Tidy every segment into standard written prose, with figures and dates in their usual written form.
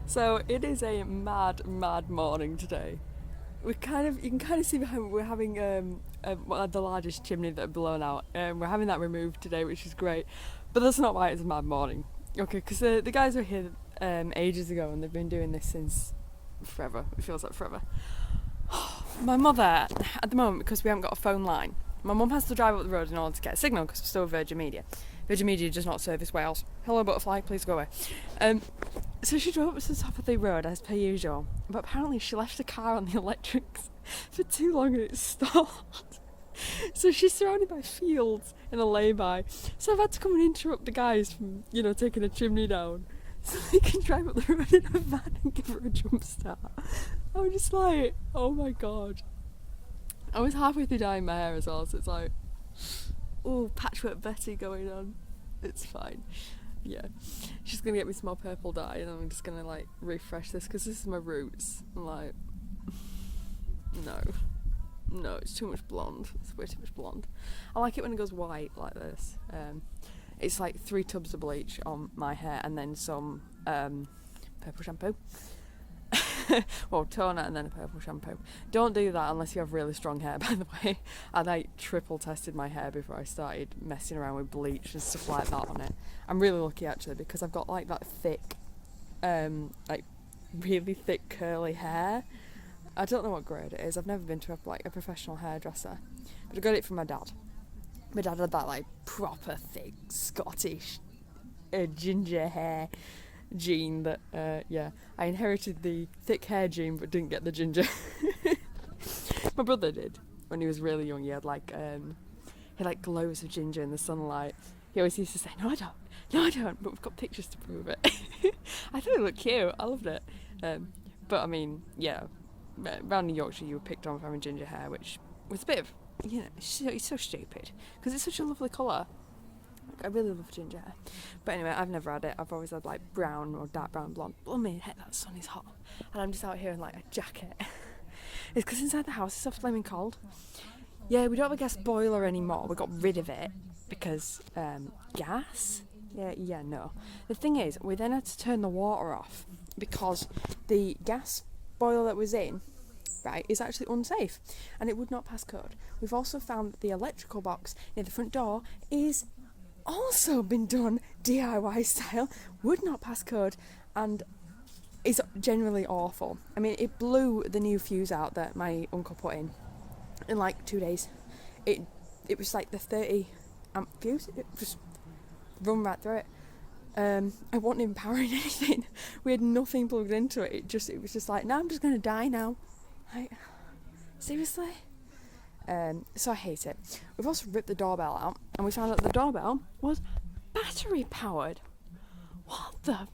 So it is a mad, mad morning today. You can kind of see behind. We're having the largest chimney that blown out. We're having that removed today, which is great. But that's not why it's a mad morning. Okay, because the guys were here ages ago, and they've been doing this since forever. It feels like forever. My mother, at the moment, because we haven't got a phone line, my mum has to drive up the road in order to get a signal because we're still Virgin Media. Virgin Media does not service Wales. Hello, butterfly, please go away. So she drove up to the top of the road as per usual, but apparently she left the car on the electrics for too long and it stalled. So she's surrounded by fields in a lay-by. So I've had to come and interrupt the guys from, taking a chimney down so they can drive up the road in a van and give her a jump start. I'm just like, oh my god. I was halfway through dyeing my hair as well, so it's like, ooh, patchwork Betty going on. It's fine. Yeah. She's going to get me some more purple dye and I'm just going to refresh this because this is my roots. I'm like, no, it's too much blonde. It's way too much blonde. I like it when it goes white like this. It's like 3 tubs of bleach on my hair and then some purple shampoo. Well, toner and then a purple shampoo. Don't do that unless you have really strong hair, by the way. I triple tested my hair before I started messing around with bleach and stuff like that on it. I'm really lucky actually because I've got that thick, really thick curly hair. I don't know what grade it is. I've never been to a professional hairdresser, but I got it from my dad. My dad had that proper thick Scottish ginger hair gene that I inherited the thick hair gene but didn't get the ginger. My brother did when he was really young. He had glows of ginger in the sunlight. He always used to say, no I don't, but we've got pictures to prove it. I thought it looked cute. I loved it. But I mean, yeah, around in Yorkshire you were picked on for having ginger hair, which was a bit of, it's so stupid because it's such a lovely colour. I really love ginger hair. But anyway, I've never had it. I've always had brown or dark brown blonde. Blooming heck, that sun is hot. And I'm just out here in a jacket. It's because inside the house it's so flaming cold. Yeah, we don't have a gas boiler anymore. We got rid of it because gas? Yeah, no. The thing is, we then had to turn the water off because the gas boiler that was in, right, is actually unsafe and it would not pass code. We've also found that the electrical box near the front door is also been done DIY style, would not pass code, and is generally awful. I mean, it blew the new fuse out that my uncle put in 2 days. It was the 30 amp fuse. It just run right through it. I wasn't even powering anything. We had nothing plugged into it. It was just no, I'm just gonna die now. Seriously. So I hate it. We've also ripped the doorbell out and we found out the doorbell was battery powered. What the?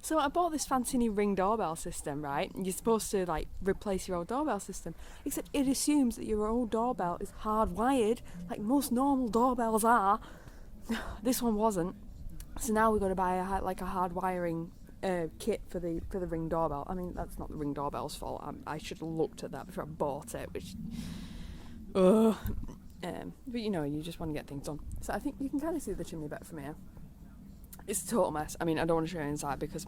So I bought this fancy new Ring doorbell system, right? You're supposed to replace your old doorbell system, except it assumes that your old doorbell is hardwired like most normal doorbells are. This one wasn't. So now we've got to buy a hard wiring kit for the Ring doorbell. I mean, that's not the Ring doorbell's fault. I should have looked at that before I bought it, which but you just want to get things done. So I think you can kind of see the chimney better from here. It's a total mess. I mean, I don't want to show you inside because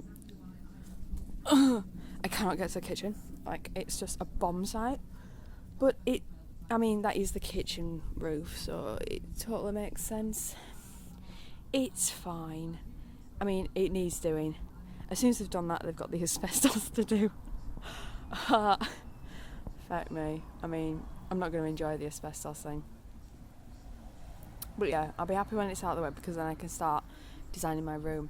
I cannot get to the kitchen. It's just a bomb site. But that is the kitchen roof, so it totally makes sense. It's fine. I mean, it needs doing. As soon as they've done that, they've got the asbestos to do. Fuck me. I mean, I'm not going to enjoy the asbestos thing. But yeah, I'll be happy when it's out of the way because then I can start designing my room.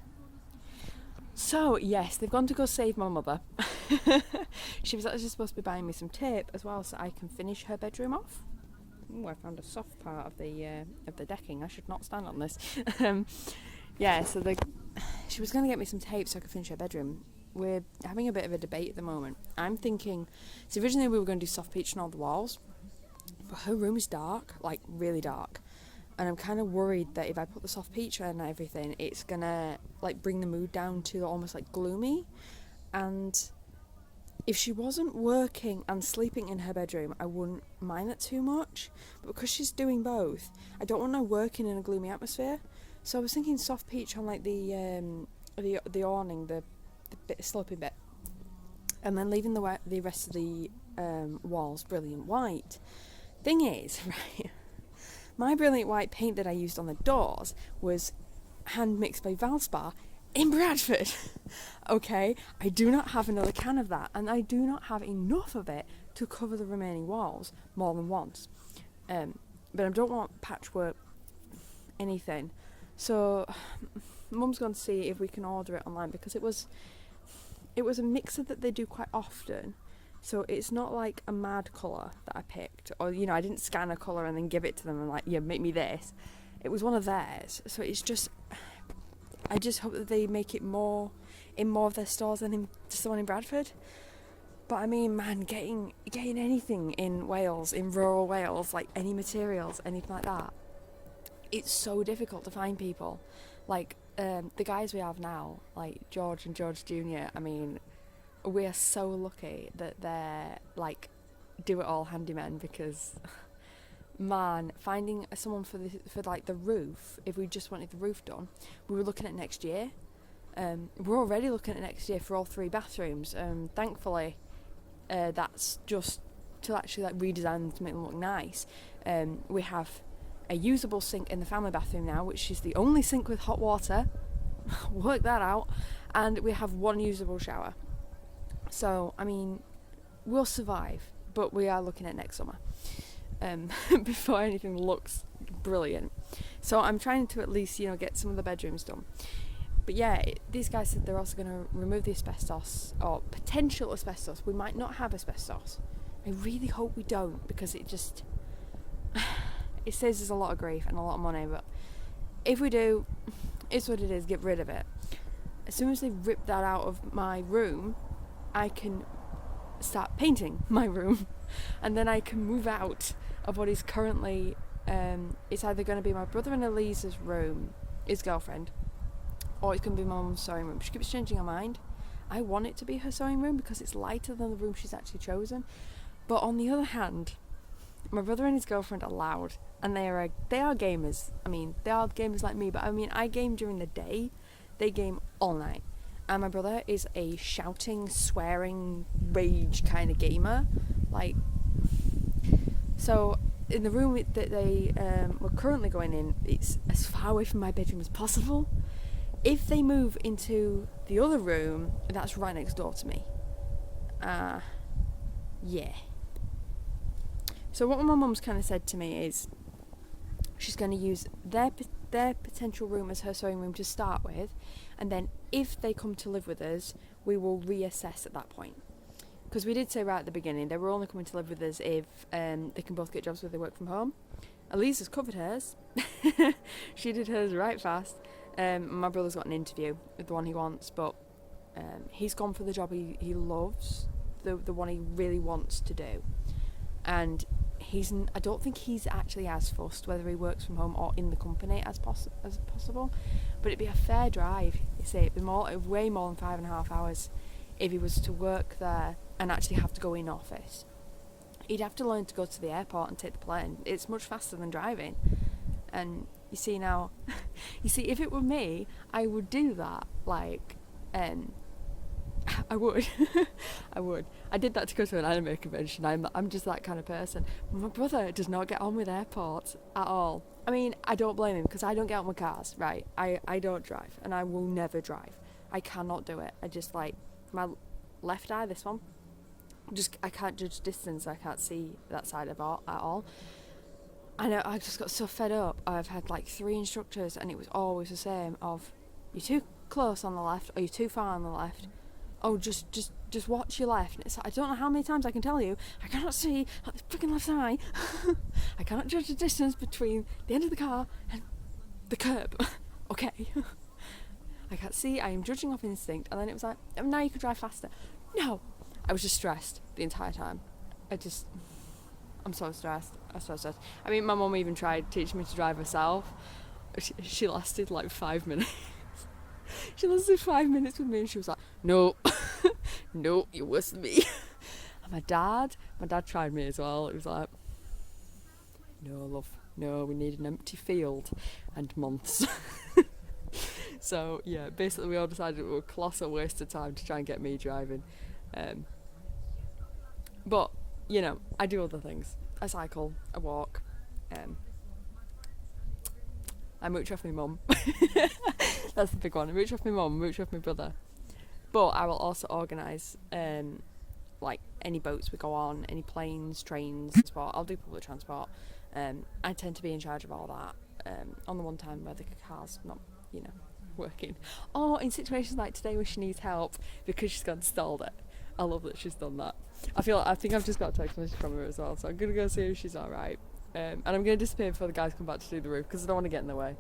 So, yes, they've gone to go save my mother. She was actually supposed to be buying me some tape as well so I can finish her bedroom off. Ooh, I found a soft part of the decking. I should not stand on this. Yeah, so she was going to get me some tape so I could finish her bedroom. We're having a bit of a debate at the moment. I'm thinking, so originally we were going to do soft peach on all the walls, but her room is dark, really dark. And I'm kind of worried that if I put the soft peach on and everything, it's going to bring the mood down to almost gloomy. And if she wasn't working and sleeping in her bedroom, I wouldn't mind that too much. But because she's doing both, I don't want her working in a gloomy atmosphere. So I was thinking soft peach on the awning, the sloping bit, and then leaving the rest of the walls brilliant white. Thing is, right, my brilliant white paint that I used on the doors was hand mixed by Valspar in Bradford. Okay, I do not have another can of that, and I do not have enough of it to cover the remaining walls more than once. But I don't want patchwork anything, so Mum's going to see if we can order it online, because it was a mixer that they do quite often. So it's not like a mad colour that I picked, or I didn't scan a colour and then give it to them and like, yeah, make me this. It was one of theirs. So it's just, I just hope that they make it more in more of their stores than in just the one in Bradford. But I mean, man, getting anything in Wales, in rural Wales, like any materials, anything like that, it's so difficult to find people. Like the guys we have now, like George and George Jr., I mean, we are so lucky that they're like do-it-all handymen, because man, finding someone for like the roof, if we just wanted the roof done, we were looking at next year. We're already looking at next year for all 3 bathrooms. Thankfully, that's just to actually like redesign them to make them look nice. We have a usable sink in the family bathroom now, which is the only sink with hot water. Work that out. And we have 1 usable shower. So, I mean, we'll survive, but we are looking at next summer before anything looks brilliant. So I'm trying to at least, get some of the bedrooms done. But yeah, these guys said they're also going to remove the asbestos, or potential asbestos. We might not have asbestos. I really hope we don't, because it saves us a lot of grief and a lot of money. But if we do, it's what it is, get rid of it. As soon as they rip that out of my room, I can start painting my room, and then I can move out of what is currently, it's either going to be my brother and Elisa's room, his girlfriend, or it's going to be my mum's sewing room. She keeps changing her mind. I want it to be her sewing room because it's lighter than the room she's actually chosen. But on the other hand, my brother and his girlfriend are loud, and they are gamers. I mean, they are gamers like me, but I mean, I game during the day, they game all night. And my brother is a shouting, swearing, rage kind of gamer. Like, so in the room that they were currently going in, it's as far away from my bedroom as possible. If they move into the other room, that's right next door to me. Yeah. So what my mum's kind of said to me is she's going to use their potential room as her sewing room to start with, and then if they come to live with us, we will reassess at that point. Because we did say right at the beginning they were only coming to live with us if they can both get jobs where they work from home. Elisa's covered hers. She did hers right fast. My brother's got an interview with the one he wants, but he's gone for the job he loves, the one he really wants to do. And I don't think he's actually as fussed whether he works from home or in the company as possible. But it'd be a fair drive. You see, it'd be way more than 5.5 hours if he was to work there and actually have to go in office. He'd have to learn to go to the airport and take the plane. It's much faster than driving. And you see now, if it were me, I would do that. Like, I would. I would. I did that to go to an anime convention. I'm just that kind of person. My brother does not get on with airports at all. I mean, I don't blame him, because I don't get out my cars, right? I don't drive, and I will never drive. I cannot do it. I just, like, my left eye, this one, I can't judge distance. I can't see that side at all. I know, I just got so fed up. I've had like 3 instructors, and it was always the same of, you're too close on the left, or you're too far on the left. Oh, just watch your left. And it's like, I don't know how many times I can tell you, I cannot see at the freaking left eye. I cannot judge the distance between the end of the car and the curb. Okay. I can't see, I am judging off instinct. And then it was like, oh, now you can drive faster. No! I was just stressed the entire time. I'm so stressed. I mean, my mum even tried teaching me to drive herself. She lasted like 5 minutes. She lasted 5 minutes with me, and she was like, no, no, you're worse than me. And my dad tried me as well. It was like, no, love, no, we need an empty field and months. So yeah, basically we all decided it was a colossal waste of time to try and get me driving. But you know, I do other things. I cycle, I walk, I mooch off my mum. That's the big one. I mooch off my mum, mooch off my brother. But I will also organise like any boats we go on, any planes, trains, transport. I'll do public transport. I tend to be in charge of all that. On the one time where the car's not, you know, working. Or in situations like today where she needs help because she's gone stalled it. I love that she's done that. I think I've just got a text message from her as well, so I'm gonna go see if she's alright. And I'm gonna disappear before the guys come back to do the roof because I don't want to get in the way.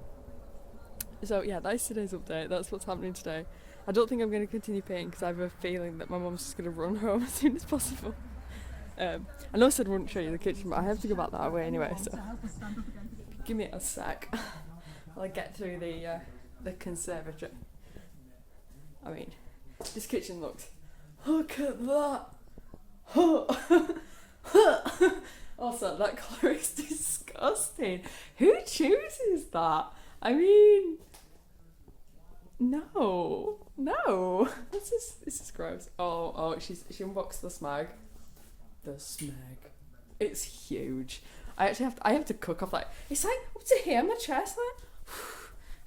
So yeah, that is today's update. That's what's happening today. I don't think I'm going to continue painting because I have a feeling that my mum's just going to run home as soon as possible. I know I said I wouldn't show you the kitchen, but I have to go back that way anyway, so give me a sec while I get through the conservatory. I mean, this kitchen looks... Look at that! Also, that colour is disgusting. Who chooses that? I mean... No, this is gross. Oh, she unboxed the smag. The smag, it's huge. I have to cook off, like, it's like up to here, my chest, like,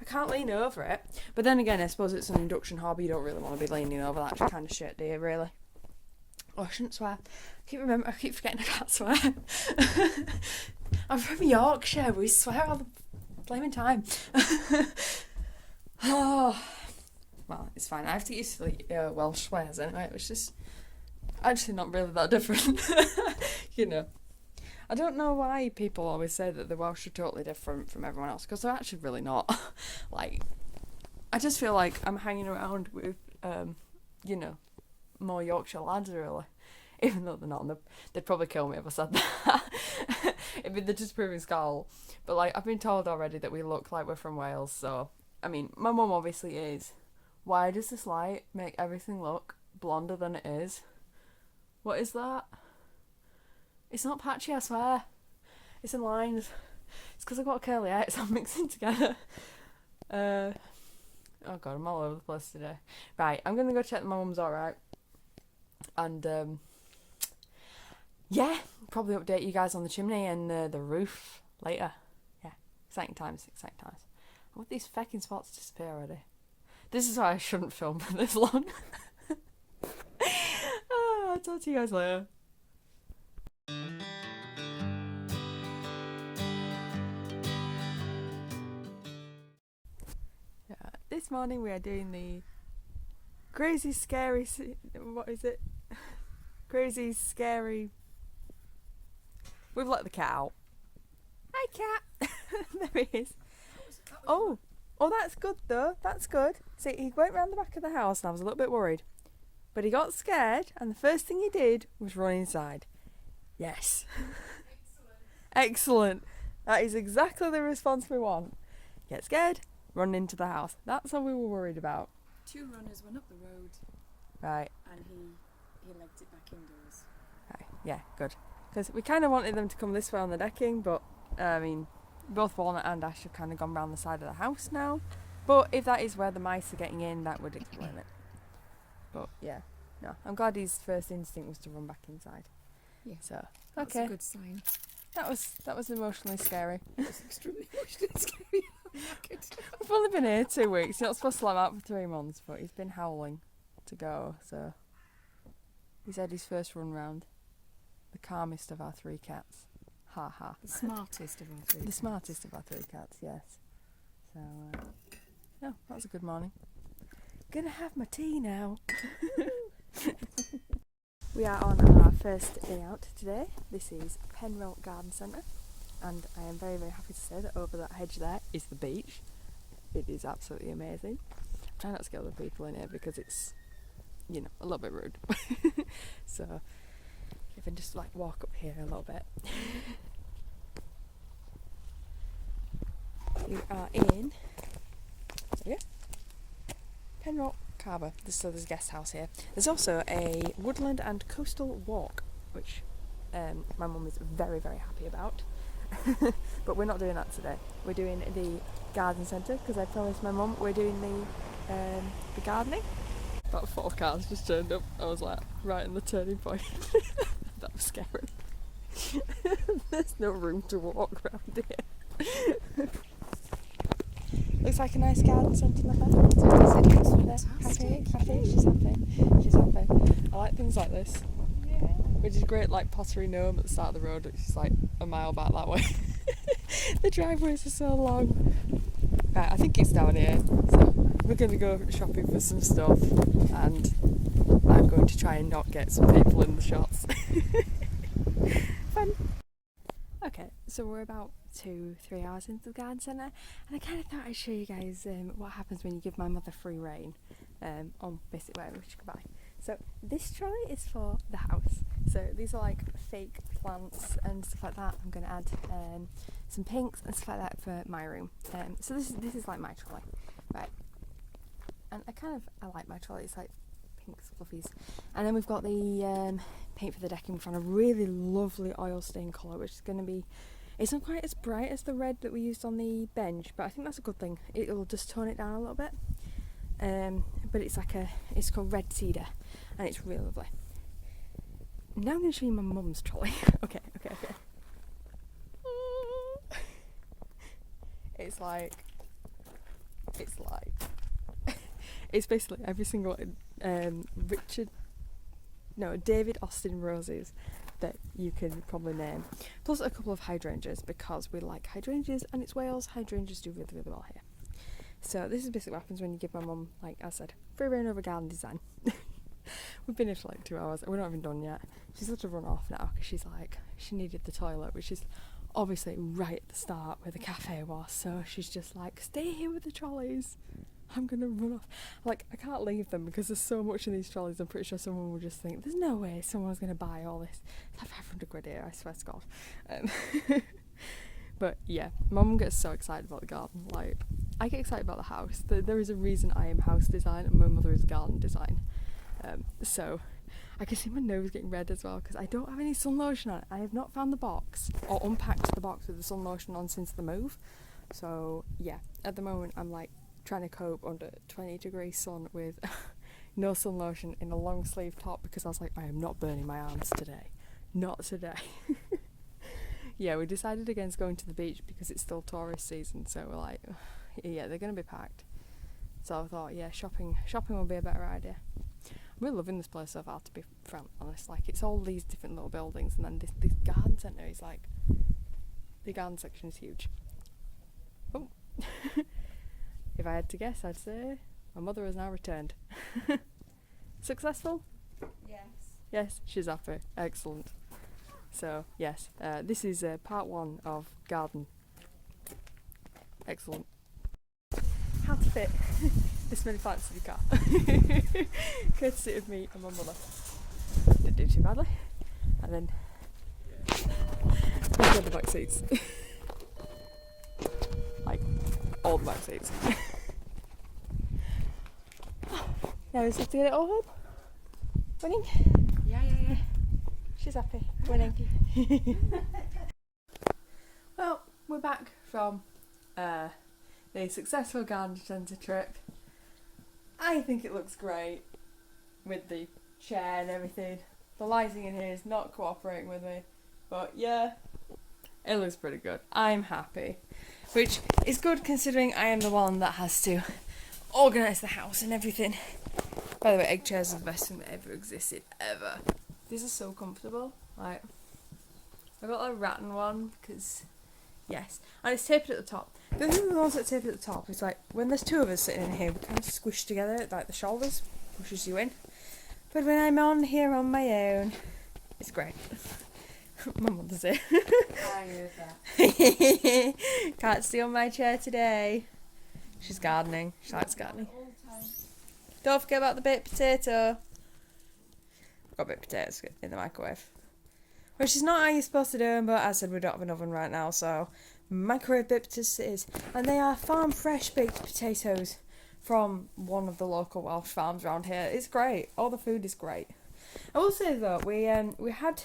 I can't lean over it. But then again, I suppose it's an induction hob. You don't really want to be leaning over that kind of shit, do you? Really? Oh, I shouldn't swear. I keep forgetting I can't swear. I'm from Yorkshire. We swear all the blaming time. Oh, well, it's fine. I have to use the Welsh swears anyway, which is actually not really that different. You know, I don't know why people always say that the Welsh are totally different from everyone else, because they're actually really not. Like, I just feel like I'm hanging around with, you know, more Yorkshire lads, really. Even though they're not, they'd probably kill me if I said that. They're just proving skull. But, like, I've been told already that we look like we're from Wales, so... I mean, my mum obviously is. Why does this light make everything look blonder than it is? What is that? It's not patchy, I swear. It's in lines. It's because I've got curly hair, so I'm mixing together. Oh god, I'm all over the place today. Right, I'm going to go check that my mum's alright. And, yeah, probably update you guys on the chimney and the roof later. Yeah, exciting times. I want these fucking spots to disappear already. This is why I shouldn't film for this long. I'll talk to you guys later. Yeah, this morning we are doing the crazy scary... What is it? Crazy scary... We've let the cat out. Hi cat! There he is. Oh, that's good though. That's good. See, he went round the back of the house and I was a little bit worried. But he got scared and the first thing he did was run inside. Yes. Excellent. That is exactly the response we want. Get scared, run into the house. That's all we were worried about. 2 runners went up the road. Right. And he legged it back indoors. Right. Yeah, good. Because we kind of wanted them to come this way on the decking, but, I mean... Both Walnut and Ash have kind of gone round the side of the house now. But if that is where the mice are getting in, that would explain it. But yeah, no, I'm glad his first instinct was to run back inside. Yeah. So, that's okay. a good sign. That was emotionally scary. It was extremely emotionally scary. We've only been here 2 weeks. You're not supposed to let him out for 3 months, but he's been howling to go, so he's had his first run round. The calmest of our 3 cats. Ha ha. The smartest of our 3 cats. The smartest of our 3 cats, yes. So, no, that was a good morning. Gonna have my tea now. We are on our first day out today. This is Penrose Garden Centre, and I am very, very happy to say that over that hedge there is the beach. It is absolutely amazing. I'm trying not to scare other people in here because it's, you know, a little bit rude. So, if I just like walk up here a little bit. You are in Penrose Harbour. So there's a guest house here. There's also a woodland and coastal walk, which my mum is very, very happy about. But we're not doing that today. We're doing the garden centre because I promised my mum we're doing the gardening. About 4 cars just turned up. I was like, right in the turning point. That was scary. There's no room to walk around here. Looks like a nice garden centre, not bad. Happy. She's happy. I like things like this. Yeah. Which is great, like Pottery Gnome at the start of the road, which is like a mile back that way. The driveways are so long. Right, I think it's down here. So we're going to go shopping for some stuff, and I'm going to try and not get some people in the shots. Fun. Okay, so we're about 2-3 hours into the garden centre, and I kind of thought I'd show you guys what happens when you give my mother free rein on basically whatever she can buy. So this trolley is for the house. So these are like fake plants and stuff like that. I'm going to add some pinks and stuff like that for my room. So this is like my trolley, right? And I like my trolley. It's like pinks, fluffies. And then we've got the paint for the decking. We found a really lovely oil stain colour, which is going to be, it's not quite as bright as the red that we used on the bench, but I think that's a good thing. It'll just tone it down a little bit. But it's called Red Cedar, and it's really lovely. Now I'm going to show you my mum's trolley. Okay. It's basically every single David Austin roses that you can probably name, plus a couple of hydrangeas, because we like hydrangeas and it's Wales. Hydrangeas do really, really well here. So this is basically what happens when you give my mum, like I said, free rein over garden design. We've been here for like 2 hours. We're not even done yet. She's got to run off now because she's like, she needed the toilet, which is obviously right at the start where the cafe was. So she's just like, stay here with the trolleys. I'm going to run off. Like, I can't leave them because there's so much in these trolleys. I'm pretty sure someone will just think, there's no way someone's going to buy all this. It's like 500 quid here, I swear to God. But yeah, Mum gets so excited about the garden. Like, I get excited about the house. There is a reason I am house design and my mother is garden design. So I can see my nose getting red as well because I don't have any sun lotion on it. I have not found the box or unpacked the box with the sun lotion on since the move. So yeah, at the moment I'm like trying to cope under 20-degree sun with no sun lotion in a long sleeve top because I was like, I am not burning my arms today. Not today. Yeah, we decided against going to the beach because it's still tourist season, so we're like, yeah, they're going to be packed. So I thought, yeah, shopping will be a better idea. I'm really loving this place so far, to be frank honest. Like, it's all these different little buildings, and then this garden centre is like, the garden section is huge. Oh. If I had to guess, I'd say my mother has now returned. Successful? Yes. Yes, she's happy. Excellent. So, yes, this is part 1 of garden. Excellent. How to fit this many plants in the car. Courtesy of me and my mother. Didn't do too badly. And then we've got the back seats. Like, all the back seats. Now we just have to get it all home. Winning? Yeah. She's happy. Winning. Well, we're back from the successful garden centre trip. I think it looks great with the chair and everything. The lighting in here is not cooperating with me, but yeah, it looks pretty good. I'm happy, which is good considering I am the one that has to organise the house and everything. By the way, egg chairs are the best thing that ever existed, ever. These are so comfortable. Like, I got a rattan one because, yes, and it's taped at the top. The thing with the ones that tape at the top is like when there's 2 of us sitting in here, we kind of squish together, like the shoulders pushes you in. But when I'm on here on my own, it's great. My mother's here. I heard that. Can't steal my chair today. She's gardening. She likes gardening. Don't forget about the baked potato. I've got baked potatoes in the microwave. Which is not how you're supposed to do them, but as I said, we don't have an oven right now, so microwave baked potatoes it is. And they are farm fresh baked potatoes from one of the local Welsh farms around here. It's great. All the food is great. I will say though, we had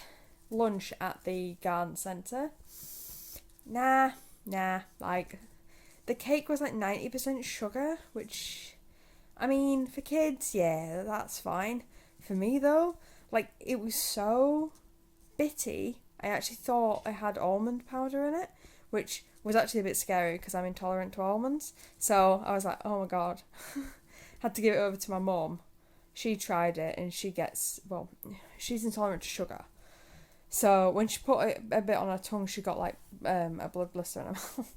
lunch at the garden centre. nah. Like, the cake was like 90% sugar, which, I mean, for kids, yeah, that's fine. For me, though, like, it was so bitty, I actually thought I had almond powder in it, which was actually a bit scary because I'm intolerant to almonds. So I was like, oh my god. Had to give it over to my mum. She tried it and she's intolerant to sugar. So when she put a bit on her tongue, she got like a blood blister in her mouth.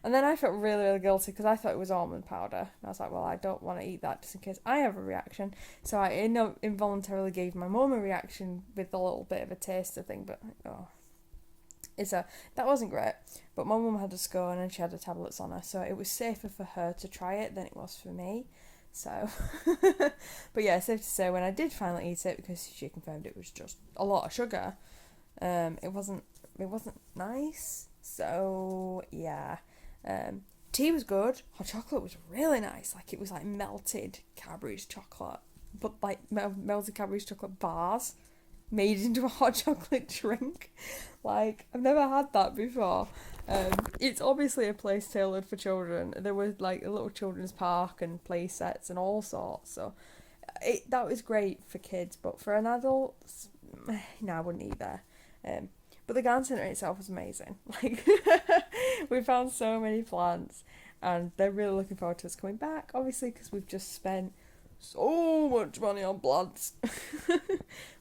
And then I felt really, really guilty because I thought it was almond powder. And I was like, well, I don't want to eat that just in case I have a reaction. So I involuntarily gave my mum a reaction with a little bit of a taster thing. But, that wasn't great. But my mum had a scone and she had the tablets on her. So it was safer for her to try it than it was for me. So, but yeah, safe to say, when I did finally eat it, because she confirmed it was just a lot of sugar, it wasn't nice. So, yeah. Tea was good. Hot chocolate was really nice. Like, it was like melted Cadbury's chocolate, but like melted Cadbury's chocolate bars made into a hot chocolate drink. Like, I've never had that before. It's obviously a place tailored for children. There was like a little children's park and play sets and all sorts. So that was great for kids, but for an adult, no, I wouldn't eat there. But the garden centre itself was amazing. Like, we found so many plants, and they're really looking forward to us coming back, obviously, because we've just spent so much money on plants.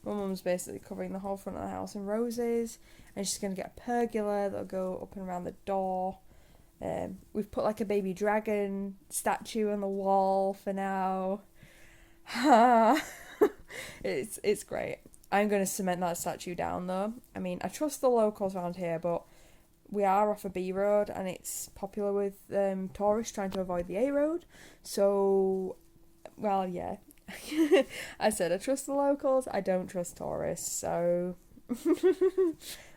My mum's basically covering the whole front of the house in roses, and she's going to get a pergola that'll go up and around the door. We've put like a baby dragon statue on the wall for now. It's great. I'm going to cement that statue down though. I mean, I trust the locals around here, but we are off a B road and it's popular with tourists trying to avoid the A road. So, well, yeah. I said I trust the locals, I don't trust tourists, so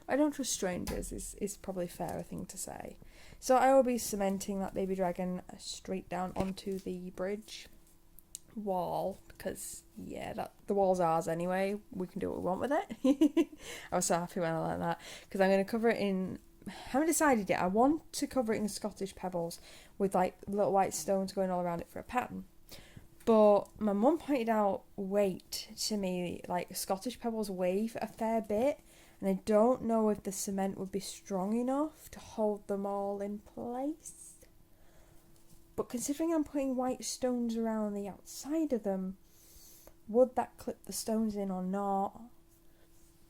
I don't trust strangers is probably a fairer thing to say. So I will be cementing that baby dragon straight down onto the bridge wall, because the wall's ours anyway, we can do what we want with it. I was so happy when I learned that, because I'm going to cover it in, I haven't decided yet, I want to cover it in Scottish pebbles with like little white stones going all around it for a pattern. But my mum pointed out weight to me, like Scottish pebbles weigh a fair bit, and I don't know if the cement would be strong enough to hold them all in place. But considering I'm putting white stones around the outside of them, would that clip the stones in or not?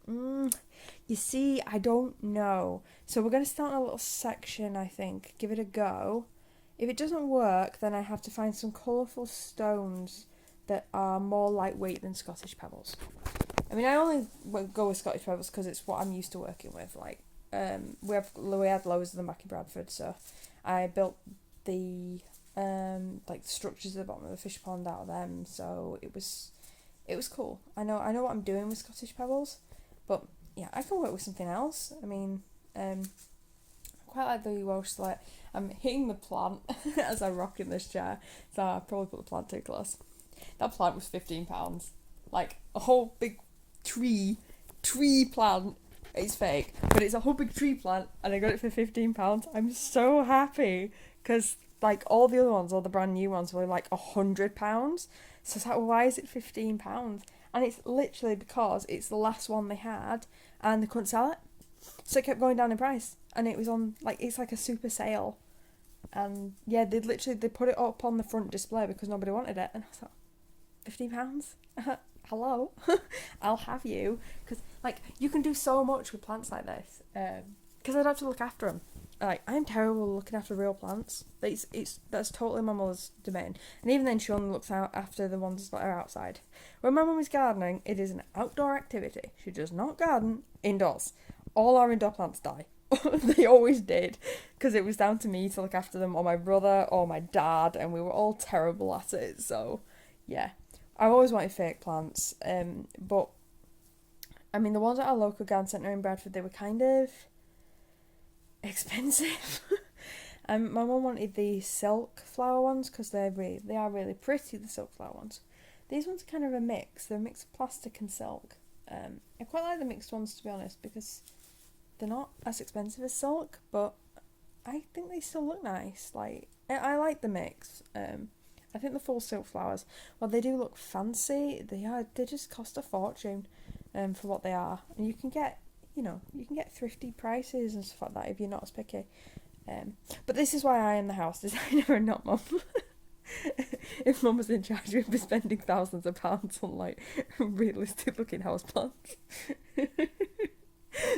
You see, I don't know. So we're going to start a little section, I think. Give it a go. If it doesn't work, then I have to find some colourful stones that are more lightweight than Scottish pebbles. I mean, I only go with Scottish pebbles because it's what I'm used to working with. Like, we had loads of them back in Bradford, so I built the like the structures at the bottom of the fish pond out of them, so it was cool. I know what I'm doing with Scottish pebbles, but yeah, I can work with something else. I mean, I quite like the Welsh Slate. I'm hitting the plant as I rock in this chair, so I probably put the plant too close. That plant was £15, like a whole big tree plant. It's fake, but it's a whole big tree plant, and I got it for £15. I'm so happy because like all the other ones, all the brand new ones, were like £100. So it's like, why is it £15? And it's literally because it's the last one they had, and they couldn't sell it, so it kept going down in price. And it was on like, it's like a super sale, and yeah, they put it up on the front display because nobody wanted it, and I was like, £15? Hello. I'll have you, because like you can do so much with plants like this, because I don't have to look after them. Like, I'm terrible looking after real plants. That's totally my mother's domain, and even then she only looks out after the ones that are outside. When my mum is gardening, it is an outdoor activity. She does not garden indoors. All our indoor plants die. They always did, because it was down to me to look after them, or my brother, or my dad, and we were all terrible at it. So yeah, I've always wanted fake plants, but I mean, the ones at our local garden centre in Bradford, they were kind of expensive. My mum wanted the silk flower ones because they are really pretty, the silk flower ones. These ones are kind of a mix. They're a mix of plastic and silk. I quite like the mixed ones, to be honest, because they're not as expensive as silk, but I think they still look nice. Like, I like the mix. I think the full silk flowers, well, they do look fancy. They just cost a fortune, for what they are. And you can get thrifty prices and stuff like that if you're not as picky. But this is why I am the house designer and not Mum. If Mum was in charge, we'd be spending thousands of pounds on like realistic looking houseplants.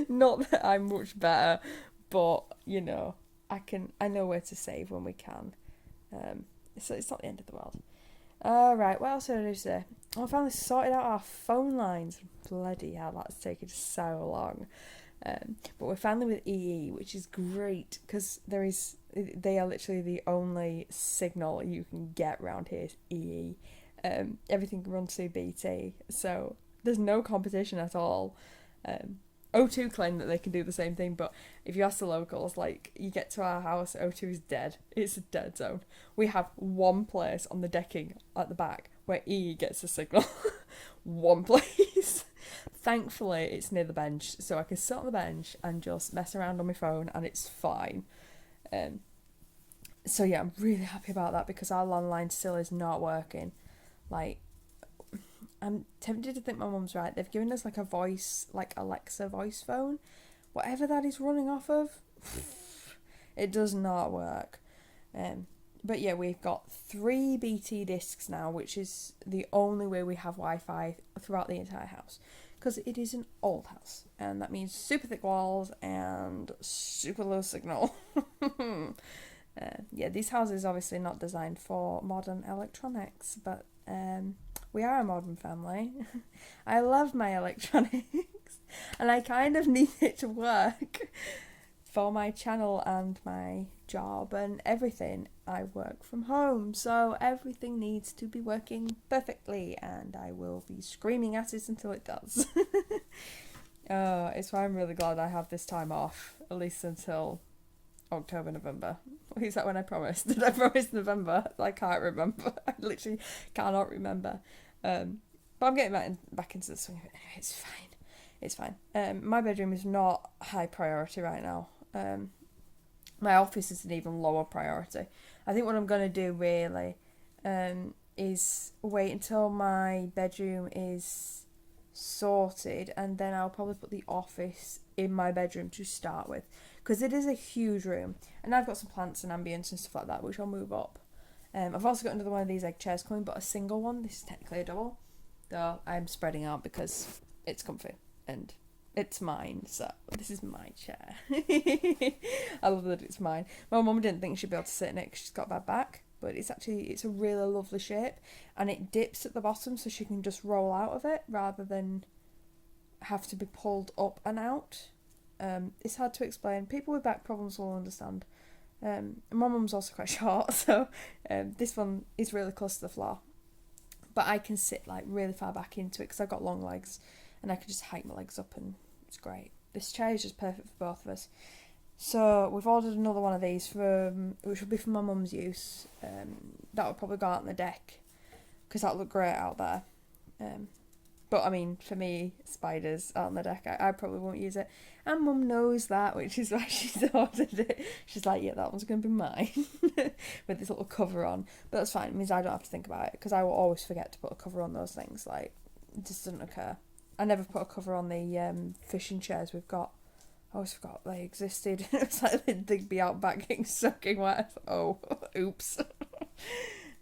Not that I'm much better, but I know where to save when we can. So it's not the end of the world. Alright, what else did I do today? I finally sorted out our phone lines. Bloody hell, that's taken so long. But we're finally with EE, which is great because they are literally the only signal you can get around here is EE. Everything runs through BT, so there's no competition at all. O2 claim that they can do the same thing, but if you ask the locals, like, you get to our house, O2 is dead. It's a dead zone. We have one place on the decking at the back where EE gets a signal. One place. Thankfully, it's near the bench, so I can sit on the bench and just mess around on my phone, and it's fine. So yeah, I'm really happy about that because our landline still is not working. Like, I'm tempted to think my mum's right. They've given us like a voice, like Alexa voice phone. Whatever that is running off of, it does not work. But yeah, we've got 3 BT discs now, which is the only way we have Wi-Fi throughout the entire house. Because it is an old house, and that means super thick walls and super low signal. Yeah, these houses obviously not designed for modern electronics, but we are a modern family. I love my electronics, and I kind of need it to work for my channel and my job and everything. I work from home, so everything needs to be working perfectly, and I will be screaming at it until it does. It's why I'm really glad I have this time off, at least until October, November. Is that when I promised? Did I promise November? I can't remember. I literally cannot remember. But I'm getting back into the swing of it. Anyway, it's fine. It's fine. My bedroom is not high priority right now. My office is an even lower priority. I think what I'm going to do really is wait until my bedroom is sorted, and then I'll probably put the office in my bedroom to start with, because it is a huge room, and I've got some plants and ambience and stuff like that which I'll move up. I've also got another one of these egg chairs coming, but a single one. This is technically a double, though I'm spreading out because it's comfy and it's mine, so this is my chair. I love that it's mine. My mum didn't think she'd be able to sit in it because she's got a bad back, but it's a really lovely shape, and it dips at the bottom so she can just roll out of it rather than have to be pulled up and out. It's hard to explain. People with back problems will understand. My mum's also quite short, so this one is really close to the floor, but I can sit like really far back into it because I've got long legs, and I can just hike my legs up, and it's great. This chair is just perfect for both of us. So we've ordered another one of these which will be for my mum's use. That will probably go out on the deck because that'll look great out there. But I mean, for me, spiders out on the deck, I probably won't use it. And Mum knows that, which is why she's ordered it. She's like, yeah, that one's going to be mine. With this little cover on. But that's fine. It means I don't have to think about it, because I will always forget to put a cover on those things. Like, it just doesn't occur. I never put a cover on the fishing chairs we've got. I always forgot they existed. It's like they'd be out back getting soaking wet. Oh, oops.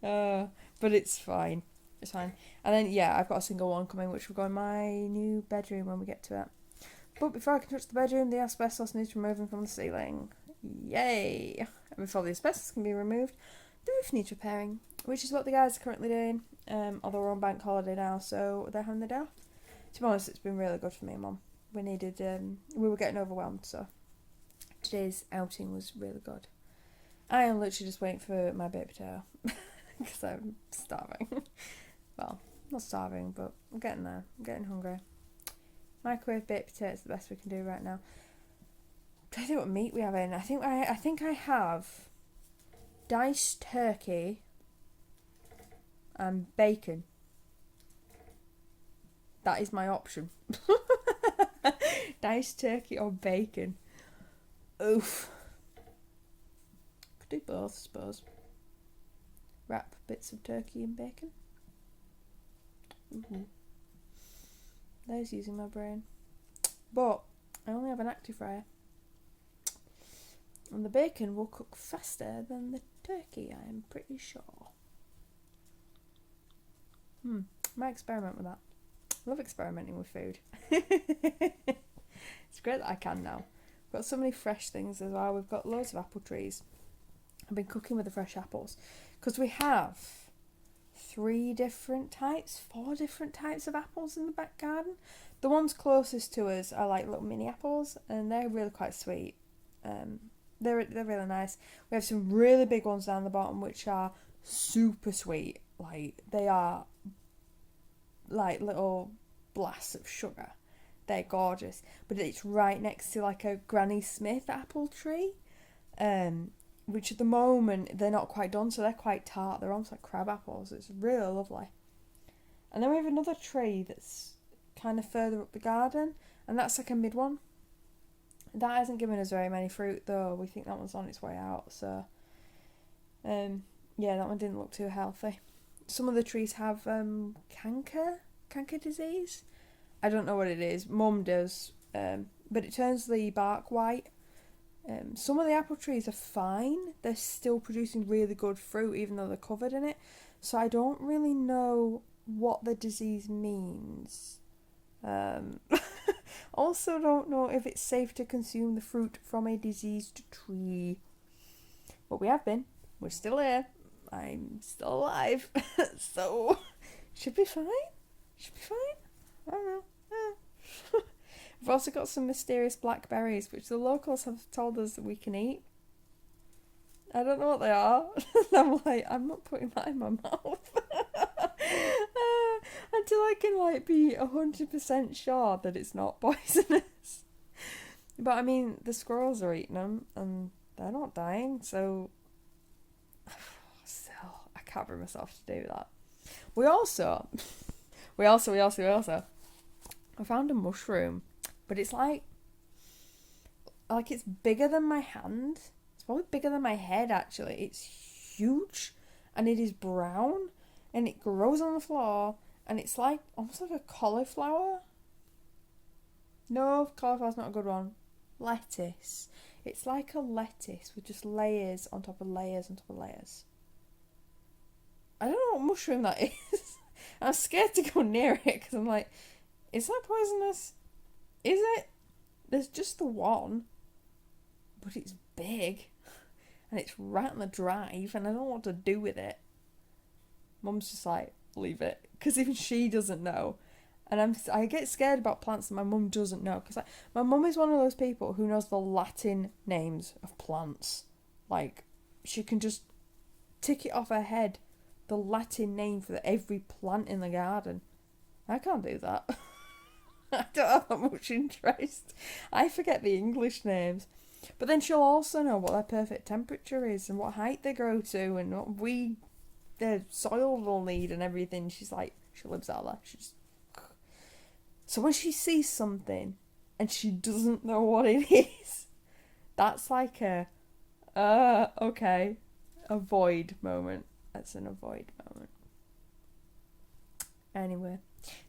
But it's fine. It's fine. And then, yeah, I've got a single one coming, which will go in my new bedroom when we get to it. But before I can touch the bedroom, the asbestos needs removing from the ceiling. Yay! And before the asbestos can be removed, the roof needs repairing, which is what the guys are currently doing. Although we're on bank holiday now, so they're having the day off. To be honest, it's been really good for me and Mum. We were getting overwhelmed, so today's outing was really good. I am literally just waiting for my baked potato because I'm starving. Well, not starving, but I'm getting there. I'm getting hungry. Microwave baked potato is the best we can do right now. I don't know what meat we have in. I think I have diced turkey and bacon. That is my option. Diced turkey or bacon. Oof. Could do both, I suppose. Wrap bits of turkey in bacon. Ooh. There's using my brain. But I only have an active fryer. And the bacon will cook faster than the turkey, I am pretty sure. Might experiment with that. I love experimenting with food. It's great that I can now. We've got so many fresh things as well. We've got loads of apple trees. I've been cooking with the fresh apples. Because we have 4 different types of apples in the back garden. The ones closest to us are like little mini apples, and they're really quite sweet. They're really nice. We have some really big ones down the bottom which are super sweet. Like, they are like little blasts of sugar. They're gorgeous. But it's right next to like a Granny Smith apple tree, which at the moment they're not quite done, so they're quite tart. They're almost like crab apples. It's really lovely. And then we have another tree that's kind of further up the garden, and that's like a mid one. That hasn't given us very many fruit though. We think that one's on its way out, so yeah, that one didn't look too healthy. Some of the trees have canker disease. I don't know what it is. Mum does, but it turns the bark white. Some of the apple trees are fine. They're still producing really good fruit even though they're covered in it. So I don't really know what the disease means. Also don't know if it's safe to consume the fruit from a diseased tree. But we have been. We're still here. I'm still alive. So, should be fine. I don't know. We've also got some mysterious blackberries, which the locals have told us that we can eat. I don't know what they are. I'm like, I'm not putting that in my mouth. Until I can like be 100% sure that it's not poisonous. But I mean, the squirrels are eating them and they're not dying, so still, I can't bring myself to do that. We also I found a mushroom, but it's like it's bigger than my hand. It's probably bigger than my head actually. It's huge and it is brown and it grows on the floor and it's like almost like a cauliflower. No, cauliflower's not a good one. Lettuce. It's like a lettuce with just layers on top of layers on top of layers. I don't know what mushroom that is. I'm scared to go near it because I'm like, is that poisonous? Is it? There's just the one, but it's big and it's right on the drive and I don't know what to do with it. Mum's just like, leave it, because even she doesn't know. And I get scared about plants that my mum doesn't know, because my mum is one of those people who knows the Latin names of plants. Like, she can just tick it off her head, the Latin name for every plant in the garden. I can't do that. I don't have that much interest. I forget the English names. But then she'll also know what their perfect temperature is and what height they grow to and what the soil they'll need and everything. She's like, she lives out there. So when she sees something and she doesn't know what it is, that's like a okay, avoid moment. That's an avoid moment. Anyway,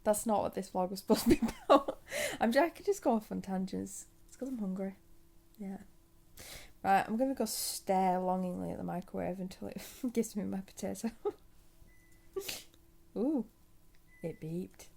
that's not what this vlog was supposed to be about. I could just go off on tangents. It's because I'm hungry. Yeah. Right, I'm going to go stare longingly at the microwave until it gives me my potato. Ooh, it beeped.